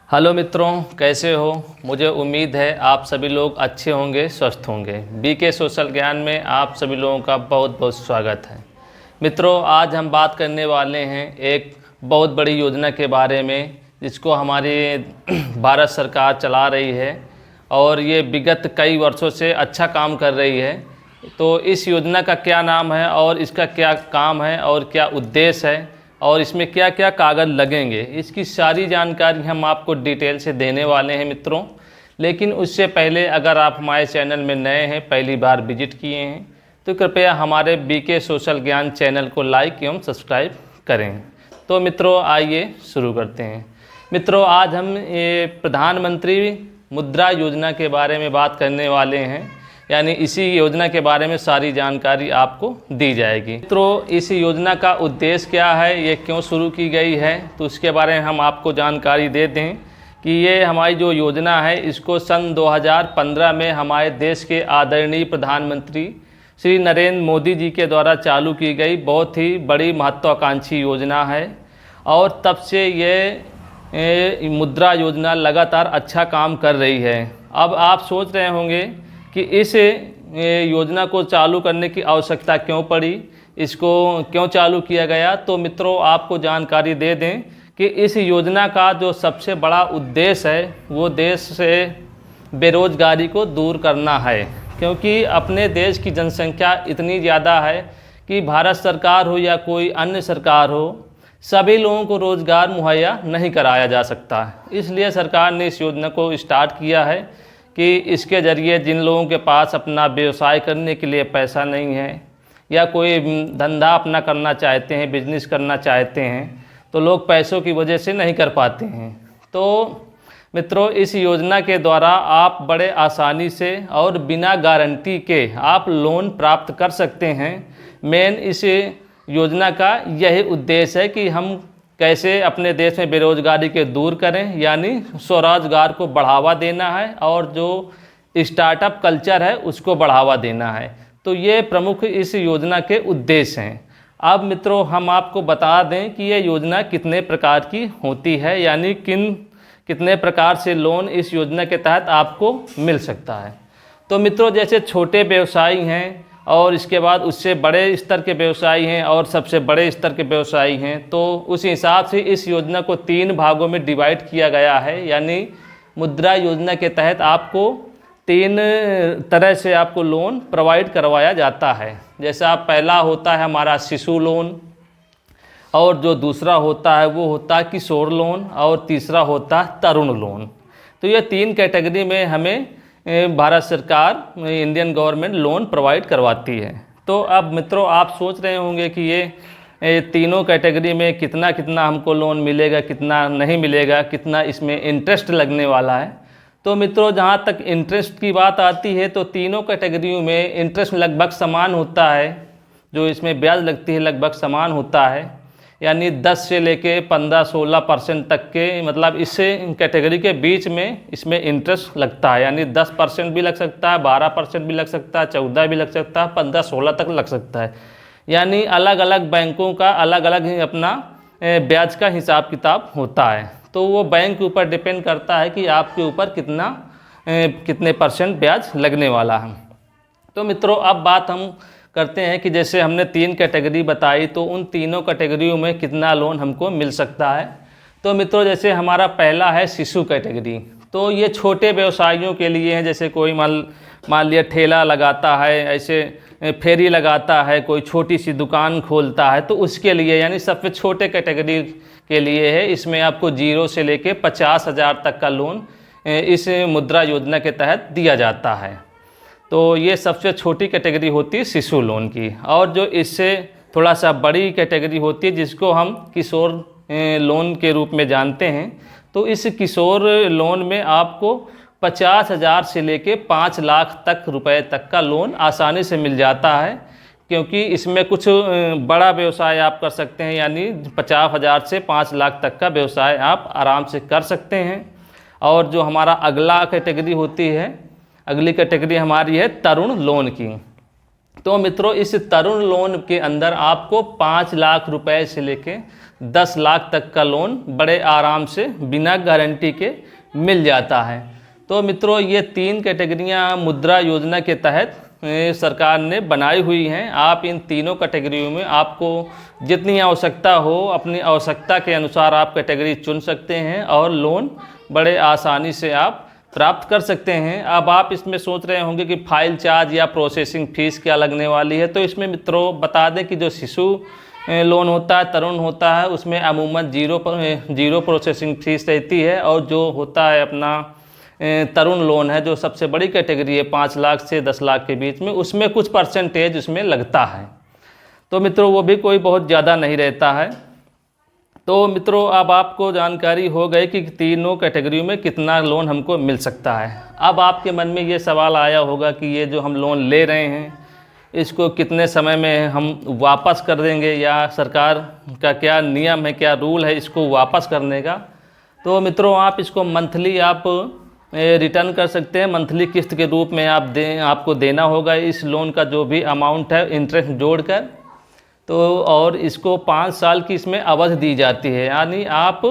Hello मित्रों, कैसे हो। मुझे उम्मीद है आप सभी लोग अच्छे होंगे, स्वस्थ होंगे। बीके सोशल ज्ञान में आप सभी लोगों का बहुत बहुत स्वागत है। मित्रों, आज हम बात करने वाले हैं एक बहुत बड़ी योजना के बारे में, जिसको हमारी भारत सरकार चला रही है और ये विगत कई वर्षों से अच्छा काम कर रही है। तो इस योजना का क्या नाम है और इसका क्या काम है और क्या उद्देश्य है और इसमें क्या क्या कागज़ लगेंगे, इसकी सारी जानकारी हम आपको डिटेल से देने वाले हैं मित्रों। लेकिन उससे पहले अगर आप हमारे चैनल में नए हैं, पहली बार विजिट किए हैं, तो कृपया हमारे बीके सोशल ज्ञान चैनल को लाइक एवं सब्सक्राइब करें। तो मित्रों, आइए शुरू करते हैं। मित्रों, आज हम प्रधानमंत्री मुद्रा योजना के बारे में बात करने वाले हैं, यानी इसी योजना के बारे में सारी जानकारी आपको दी जाएगी। मित्रों, इस योजना का उद्देश्य क्या है, ये क्यों शुरू की गई है, तो उसके बारे में हम आपको जानकारी दे दें कि ये हमारी जो योजना है, इसको सन 2015 में हमारे देश के आदरणीय प्रधानमंत्री श्री नरेंद्र मोदी जी के द्वारा चालू की गई बहुत ही बड़ी महत्वाकांक्षी योजना है। और तब से ये मुद्रा योजना लगातार अच्छा काम कर रही है। अब आप सोच रहे होंगे कि इस योजना को चालू करने की आवश्यकता क्यों पड़ी, इसको क्यों चालू किया गया। तो मित्रों, आपको जानकारी दे दें कि इस योजना का जो सबसे बड़ा उद्देश्य है, वो देश से बेरोजगारी को दूर करना है। क्योंकि अपने देश की जनसंख्या इतनी ज़्यादा है कि भारत सरकार हो या कोई अन्य सरकार हो, सभी लोगों को रोज़गार मुहैया नहीं कराया जा सकता। इसलिए सरकार ने इस योजना को स्टार्ट किया है कि इसके ज़रिए जिन लोगों के पास अपना व्यवसाय करने के लिए पैसा नहीं है या कोई धंधा अपना करना चाहते हैं, बिजनेस करना चाहते हैं, तो लोग पैसों की वजह से नहीं कर पाते हैं। तो मित्रों, इस योजना के द्वारा आप बड़े आसानी से और बिना गारंटी के आप लोन प्राप्त कर सकते हैं। मेन इस योजना का यही उद्देश्य है कि हम कैसे अपने देश में बेरोजगारी के दूर करें, यानी स्वरोजगार को बढ़ावा देना है और जो स्टार्टअप कल्चर है उसको बढ़ावा देना है। तो ये प्रमुख इस योजना के उद्देश्य हैं। अब मित्रों, हम आपको बता दें कि ये योजना कितने प्रकार की होती है, यानी कितने प्रकार से लोन इस योजना के तहत आपको मिल सकता है। तो मित्रों, जैसे छोटे व्यवसायी हैं और इसके बाद उससे बड़े स्तर के व्यवसायी हैं और सबसे बड़े स्तर के व्यवसायी हैं, तो उस हिसाब से इस योजना को 3 भागों में डिवाइड किया गया है। यानी मुद्रा योजना के तहत आपको 3 तरह से आपको लोन प्रोवाइड करवाया जाता है। जैसा पहला होता है हमारा शिशु लोन, और जो दूसरा होता है वो होता है किशोर लोन, और तीसरा होता है तरुण लोन। तो ये 3 कैटेगरी में हमें भारत सरकार, इंडियन गवर्नमेंट लोन प्रोवाइड करवाती है। तो अब मित्रों, आप सोच रहे होंगे कि ये तीनों कैटेगरी में कितना कितना हमको लोन मिलेगा, कितना नहीं मिलेगा, कितना इसमें इंटरेस्ट लगने वाला है। तो मित्रों, जहाँ तक इंटरेस्ट की बात आती है, तो तीनों कैटेगरियों में इंटरेस्ट लगभग समान होता है। जो इसमें ब्याज लगती है लगभग समान होता है, यानी 10 से लेके 15-16% तक के, मतलब इस कैटेगरी के बीच में इसमें इंटरेस्ट लगता है। यानी 10% भी लग सकता है, 12% भी लग सकता है, 14 भी लग सकता है, 15-16 तक लग सकता है। यानी अलग अलग बैंकों का अलग अलग ही अपना ब्याज का हिसाब किताब होता है। तो वो बैंक के ऊपर डिपेंड करता है कि आपके ऊपर कितने % ब्याज लगने वाला है। तो मित्रों, अब बात हम करते हैं कि जैसे हमने 3 कैटेगरी बताई, तो उन तीनों कैटेगरियों में कितना लोन हमको मिल सकता है। तो मित्रों, जैसे हमारा पहला है शिशु कैटेगरी, तो ये छोटे व्यवसायियों के लिए है। जैसे कोई मान लिया ठेला लगाता है, ऐसे फेरी लगाता है, कोई छोटी सी दुकान खोलता है, तो उसके लिए, यानी सबसे छोटे कैटेगरी के लिए है। इसमें आपको 0 से लेके 50,000 तक का लोन इस मुद्रा योजना के तहत दिया जाता है। तो ये सबसे छोटी कैटेगरी होती है शिशु लोन की। और जो इससे थोड़ा सा बड़ी कैटेगरी होती है, जिसको हम किशोर लोन के रूप में जानते हैं, तो इस किशोर लोन में आपको 50,000 से लेके 5 लाख तक रुपए तक का लोन आसानी से मिल जाता है। क्योंकि इसमें कुछ बड़ा व्यवसाय आप कर सकते हैं, यानी 50,000 से 5 लाख तक का व्यवसाय आप आराम से कर सकते हैं। और जो हमारा अगला कैटेगरी होती है, अगली कैटेगरी हमारी है तरुण लोन की। तो मित्रों इस तरुण लोन के अंदर आपको 5 लाख रुपए से लेके 10 लाख तक का लोन बड़े आराम से बिना गारंटी के मिल जाता है। तो मित्रों ये 3 कैटेगरियाँ मुद्रा योजना के तहत सरकार ने बनाई हुई हैं। आप इन तीनों कैटेगरियों में आपको जितनी आवश्यकता हो अपनी आवश्यकता के अनुसार आप कैटेगरी चुन सकते हैं और लोन बड़े आसानी से आप प्राप्त कर सकते हैं। अब आप इसमें सोच रहे होंगे कि फाइल चार्ज या प्रोसेसिंग फ़ीस क्या लगने वाली है। तो इसमें मित्रों बता दें कि जो शिशु लोन होता है, तरुण होता है, उसमें अमूमन जीरो प्रोसेसिंग फ़ीस रहती है। और जो होता है अपना तरुण लोन है, जो सबसे बड़ी कैटेगरी है 5 लाख से 10 लाख के बीच में, उसमें कुछ परसेंटेज उसमें लगता है। तो मित्रों वो भी कोई बहुत ज़्यादा नहीं रहता है। तो मित्रों अब आपको जानकारी हो गई कि तीनों कैटेगरियों में कितना लोन हमको मिल सकता है। अब आपके मन में ये सवाल आया होगा कि ये जो हम लोन ले रहे हैं इसको कितने समय में हम वापस कर देंगे, या सरकार का क्या नियम है, क्या रूल है इसको वापस करने का। तो मित्रों आप इसको मंथली आप रिटर्न कर सकते हैं, मंथली किस्त के रूप में आपको देना होगा इस लोन का जो भी अमाउंट है इंटरेस्ट जोड़कर। तो और इसको 5 साल की इसमें अवधि दी जाती है, यानी आप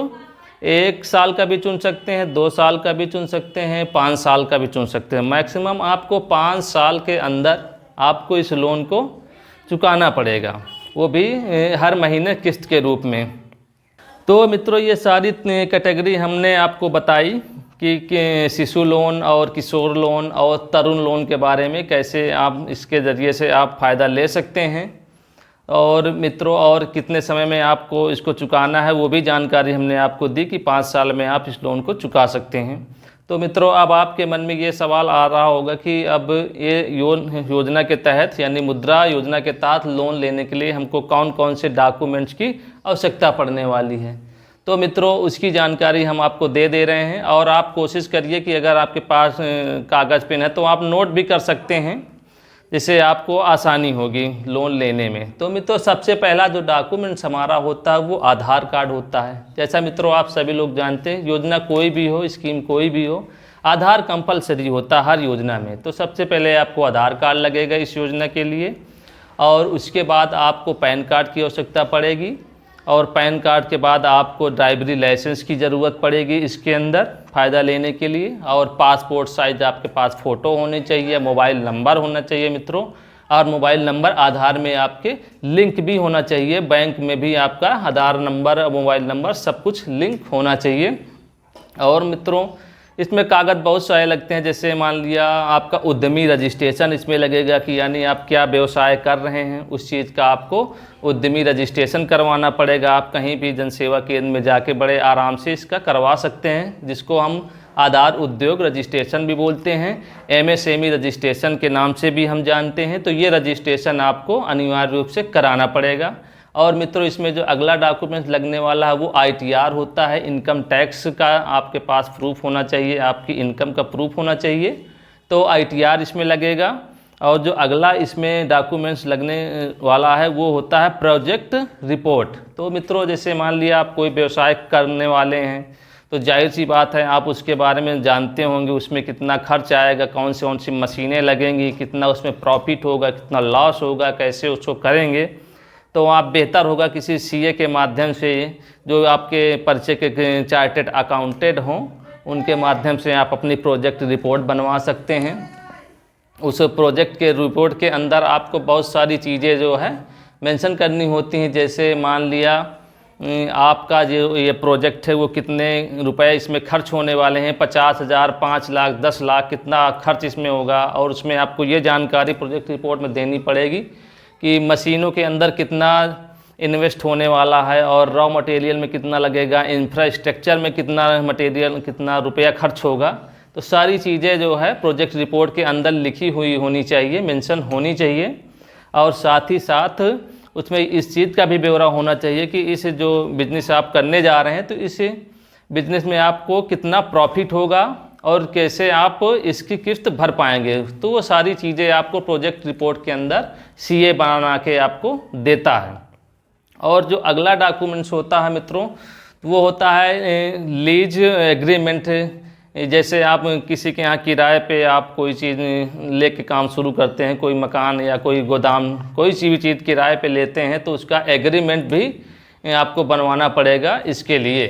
1 साल का भी चुन सकते हैं, 2 साल का भी चुन सकते हैं, 5 साल का भी चुन सकते हैं। मैक्सिमम आपको 5 साल के अंदर आपको इस लोन को चुकाना पड़ेगा, वो भी हर महीने किस्त के रूप में। तो मित्रों ये सारी कैटेगरी हमने आपको बताई कि शिशु लोन और किशोर लोन और तरुण लोन के बारे में कैसे आप इसके ज़रिए से आप फ़ायदा ले सकते हैं, और मित्रों और कितने समय में आपको इसको चुकाना है वो भी जानकारी हमने आपको दी कि 5 साल में आप इस लोन को चुका सकते हैं। तो मित्रों अब आपके मन में ये सवाल आ रहा होगा कि अब ये योजना के तहत यानी मुद्रा योजना के तहत लोन लेने के लिए हमको कौन कौन से डॉक्यूमेंट्स की आवश्यकता पड़ने वाली है। तो मित्रों उसकी जानकारी हम आपको दे रहे हैं, और आप कोशिश करिए कि अगर आपके पास कागज़ पेन है तो आप नोट भी कर सकते हैं, जिससे आपको आसानी होगी लोन लेने में। तो मित्रों सबसे पहला जो डॉक्यूमेंट्स हमारा होता है वो आधार कार्ड होता है। जैसा मित्रों आप सभी लोग जानते हैं योजना कोई भी हो, स्कीम कोई भी हो, आधार कंपलसरी होता है हर योजना में। तो सबसे पहले आपको आधार कार्ड लगेगा इस योजना के लिए, और उसके बाद आपको पैन कार्ड की आवश्यकता पड़ेगी, और पैन कार्ड के बाद आपको ड्राइवरी लाइसेंस की ज़रूरत पड़ेगी इसके अंदर फ़ायदा लेने के लिए, और पासपोर्ट साइज आपके पास फ़ोटो होनी चाहिए, मोबाइल नंबर होना चाहिए मित्रों, और मोबाइल नंबर आधार में आपके लिंक भी होना चाहिए, बैंक में भी आपका आधार नंबर मोबाइल नंबर सब कुछ लिंक होना चाहिए। और मित्रों इसमें कागज़ बहुत सारे लगते हैं, जैसे मान लिया आपका उद्यमी रजिस्ट्रेशन इसमें लगेगा कि यानी आप क्या व्यवसाय कर रहे हैं उस चीज़ का आपको उद्यमी रजिस्ट्रेशन करवाना पड़ेगा। आप कहीं भी जनसेवा केंद्र में जाके बड़े आराम से इसका करवा सकते हैं, जिसको हम आधार उद्योग रजिस्ट्रेशन भी बोलते हैं, MSME रजिस्ट्रेशन के नाम से भी हम जानते हैं। तो ये रजिस्ट्रेशन आपको अनिवार्य रूप से कराना पड़ेगा। और मित्रों इसमें जो अगला डॉक्यूमेंट लगने वाला है वो ITR होता है, इनकम टैक्स का आपके पास प्रूफ होना चाहिए, आपकी इनकम का प्रूफ होना चाहिए। तो ITR इसमें लगेगा। और जो अगला इसमें डॉक्यूमेंट्स लगने वाला है वो होता है प्रोजेक्ट रिपोर्ट। तो मित्रों जैसे मान लिया आप कोई व्यवसाय करने वाले हैं तो जाहिर सी बात है आप उसके बारे में जानते होंगे, उसमें कितना खर्च आएगा, कौन सी मशीनें लगेंगी, कितना उसमें प्रॉफिट होगा, कितना लॉस होगा, कैसे उसको करेंगे। तो आप बेहतर होगा किसी CA के माध्यम से, जो आपके परिचय के चार्टेड अकाउंटेंट हों, उनके माध्यम से आप अपनी प्रोजेक्ट रिपोर्ट बनवा सकते हैं। उस प्रोजेक्ट के रिपोर्ट के अंदर आपको बहुत सारी चीज़ें जो है मेंशन करनी होती हैं, जैसे मान लिया आपका जो ये प्रोजेक्ट है वो कितने रुपए इसमें खर्च होने वाले हैं, 50,000, 5 लाख, 10 लाख, कितना खर्च इसमें होगा। और उसमें आपको ये जानकारी प्रोजेक्ट रिपोर्ट में देनी पड़ेगी कि मशीनों के अंदर कितना इन्वेस्ट होने वाला है, और रॉ मटेरियल में कितना लगेगा, इंफ्रास्ट्रक्चर में कितना मटेरियल, कितना रुपया खर्च होगा। तो सारी चीज़ें जो है प्रोजेक्ट रिपोर्ट के अंदर लिखी हुई होनी चाहिए, मेंशन होनी चाहिए। और साथ ही साथ उसमें इस चीज़ का भी ब्यौरा होना चाहिए कि इस जो बिज़नेस आप करने जा रहे हैं तो इस बिज़नेस में आपको कितना प्रॉफिट होगा और कैसे आप इसकी किस्त भर पाएंगे। तो वो सारी चीज़ें आपको प्रोजेक्ट रिपोर्ट के अंदर CA बना के आपको देता है। और जो अगला डॉक्यूमेंट्स होता है मित्रों वो होता है लीज एग्रीमेंट जैसे आप किसी के यहाँ किराए पे आप कोई चीज़ लेके काम शुरू करते हैं, कोई मकान या कोई गोदाम, कोई सी भी चीज़ किराए पे लेते हैं तो उसका एग्रीमेंट भी आपको बनवाना पड़ेगा इसके लिए।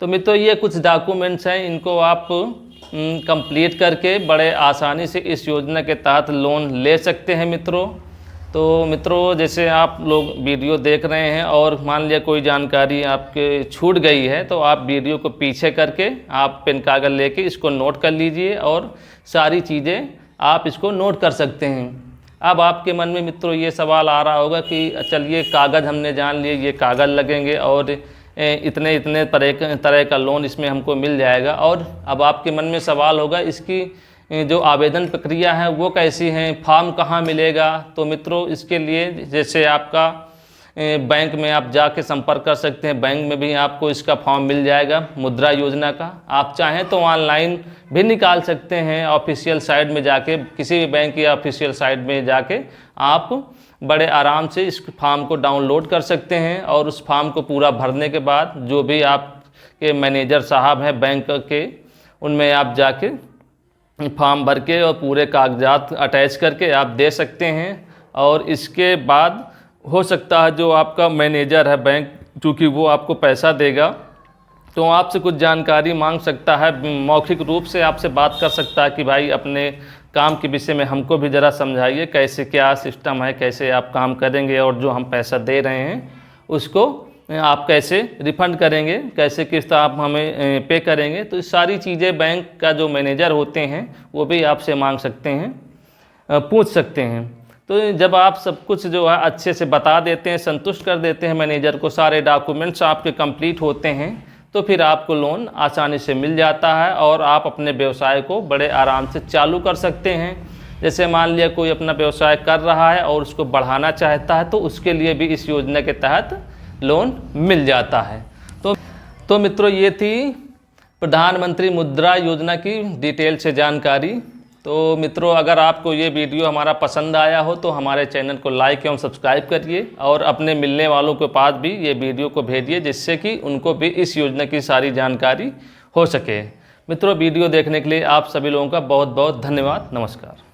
तो मित्रों ये कुछ डॉक्यूमेंट्स हैं, इनको आप कंप्लीट करके बड़े आसानी से इस योजना के तहत लोन ले सकते हैं मित्रों। तो मित्रों जैसे आप लोग वीडियो देख रहे हैं और मान लिया कोई जानकारी आपके छूट गई है तो आप वीडियो को पीछे करके आप पेन कागज़ लेके इसको नोट कर लीजिए और सारी चीज़ें आप इसको नोट कर सकते हैं। अब आपके मन में मित्रों ये सवाल आ रहा होगा कि चलिए कागज़ हमने जान लिए, ये कागज़ लगेंगे और इतने इतने तरह का लोन इसमें हमको मिल जाएगा, और अब आपके मन में सवाल होगा इसकी जो आवेदन प्रक्रिया है वो कैसी है, फॉर्म कहाँ मिलेगा। तो मित्रों इसके लिए जैसे आपका बैंक में आप जाके संपर्क कर सकते हैं, बैंक में भी आपको इसका फॉर्म मिल जाएगा मुद्रा योजना का। आप चाहें तो ऑनलाइन भी निकाल सकते हैं, ऑफिशियल साइट में जाके, किसी भी बैंक या ऑफिशियल साइट में जाके आप बड़े आराम से इस फॉर्म को डाउनलोड कर सकते हैं। और उस फॉर्म को पूरा भरने के बाद जो भी आपके मैनेजर साहब हैं बैंक के, उनमें आप जाके फॉर्म भर के और पूरे कागजात अटैच करके आप दे सकते हैं। और इसके बाद हो सकता है जो आपका मैनेजर है बैंक, चूँकि वो आपको पैसा देगा तो आपसे कुछ जानकारी मांग सकता है, मौखिक रूप से आपसे बात कर सकता है कि भाई अपने काम के विषय में हमको भी ज़रा समझाइए, कैसे क्या सिस्टम है, कैसे आप काम करेंगे और जो हम पैसा दे रहे हैं उसको आप कैसे रिफ़ंड करेंगे, कैसे किस्त आप हमें पे करेंगे। तो इस सारी चीज़ें बैंक का जो मैनेजर होते हैं वो भी आपसे मांग सकते हैं, पूछ सकते हैं। तो जब आप सब कुछ जो है अच्छे से बता देते हैं, संतुष्ट कर देते हैं मैनेजर को, सारे डॉक्यूमेंट्स आपके कंप्लीट होते हैं, तो फिर आपको लोन आसानी से मिल जाता है और आप अपने व्यवसाय को बड़े आराम से चालू कर सकते हैं। जैसे मान लिया कोई अपना व्यवसाय कर रहा है और उसको बढ़ाना चाहता है तो उसके लिए भी इस योजना के तहत लोन मिल जाता है। तो मित्रों ये थी प्रधानमंत्री मुद्रा योजना की डिटेल से जानकारी। तो मित्रों अगर आपको ये वीडियो हमारा पसंद आया हो तो हमारे चैनल को लाइक एवं सब्सक्राइब करिए और अपने मिलने वालों के पास भी ये वीडियो को भेजिए, जिससे कि उनको भी इस योजना की सारी जानकारी हो सके। मित्रों वीडियो देखने के लिए आप सभी लोगों का बहुत बहुत धन्यवाद। नमस्कार।